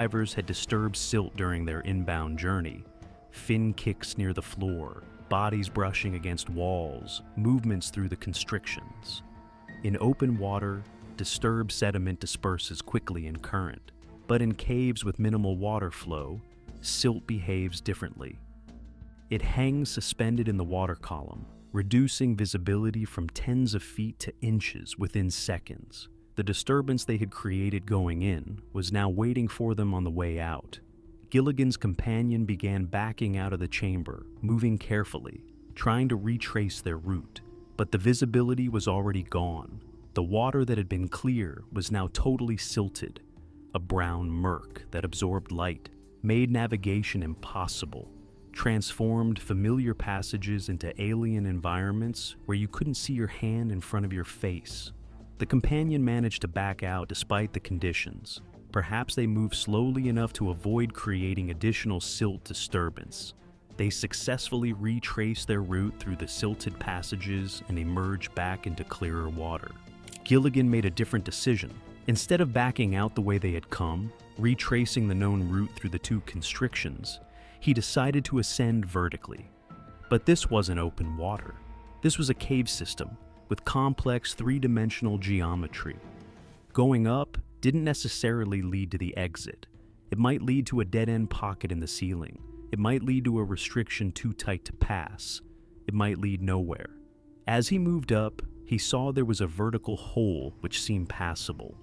Divers had disturbed silt during their inbound journey. Fin kicks near the floor, bodies brushing against walls, movements through the constrictions. In open water, disturbed sediment disperses quickly in current, but in caves with minimal water flow, silt behaves differently. It hangs suspended in the water column, reducing visibility from tens of feet to inches within seconds. The disturbance they had created going in was now waiting for them on the way out. Gilligan's companion began backing out of the chamber, moving carefully, trying to retrace their route. But the visibility was already gone. The water that had been clear was now totally silted, a brown murk that absorbed light, made navigation impossible, transformed familiar passages into alien environments where you couldn't see your hand in front of your face. The companion managed to back out despite the conditions. Perhaps they moved slowly enough to avoid creating additional silt disturbance. They successfully retraced their route through the silted passages and emerged back into clearer water. Gilligan made a different decision. Instead of backing out the way they had come, retracing the known route through the two constrictions, he decided to ascend vertically. But this wasn't open water. This was a cave system with complex three-dimensional geometry. Going up didn't necessarily lead to the exit. It might lead to a dead-end pocket in the ceiling. It might lead to a restriction too tight to pass. It might lead nowhere. As he moved up, he saw there was a vertical hole which seemed passable.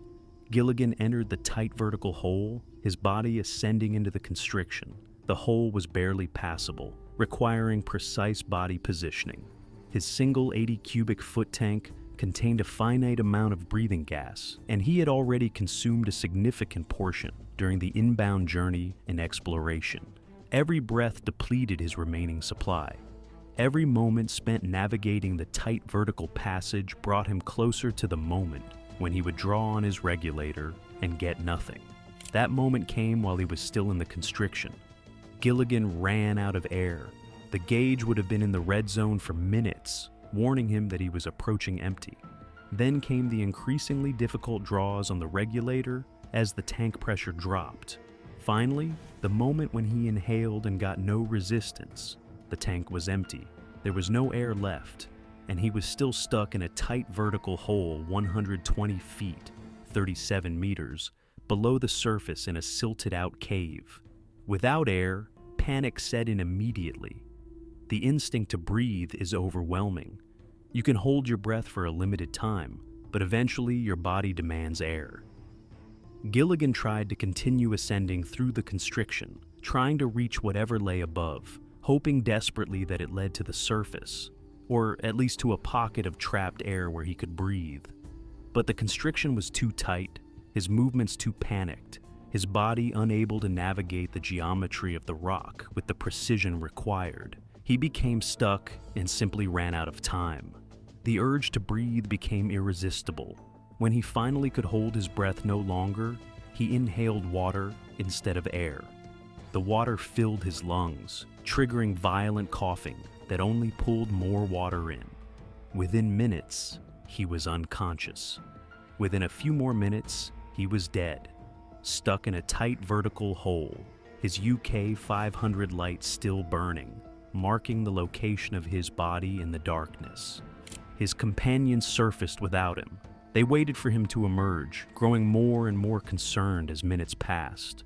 Gilligan entered the tight vertical hole, his body ascending into the constriction. The hole was barely passable, requiring precise body positioning. His single 80 cubic foot tank contained a finite amount of breathing gas, and he had already consumed a significant portion during the inbound journey and exploration. Every breath depleted his remaining supply. Every moment spent navigating the tight vertical passage brought him closer to the moment when he would draw on his regulator and get nothing. That moment came while he was still in the constriction. Gilligan ran out of air. The gauge would have been in the red zone for minutes, warning him that he was approaching empty. Then came the increasingly difficult draws on the regulator as the tank pressure dropped. Finally, the moment when he inhaled and got no resistance. The tank was empty. There was no air left, and he was still stuck in a tight vertical hole 120 feet, 37 meters, below the surface in a silted-out cave. Without air, panic set in immediately. The instinct to breathe is overwhelming. You can hold your breath for a limited time, but eventually your body demands air. Gilligan tried to continue ascending through the constriction, trying to reach whatever lay above, hoping desperately that it led to the surface, or at least to a pocket of trapped air where he could breathe. But the constriction was too tight, his movements too panicked, his body unable to navigate the geometry of the rock with the precision required. He became stuck and simply ran out of time. The urge to breathe became irresistible. When he finally could hold his breath no longer, he inhaled water instead of air. The water filled his lungs, triggering violent coughing that only pulled more water in. Within minutes, he was unconscious. Within a few more minutes, he was dead, stuck in a tight vertical hole, his UK 500 light still burning, marking the location of his body in the darkness. His companions surfaced without him. They waited for him to emerge, growing more and more concerned as minutes passed.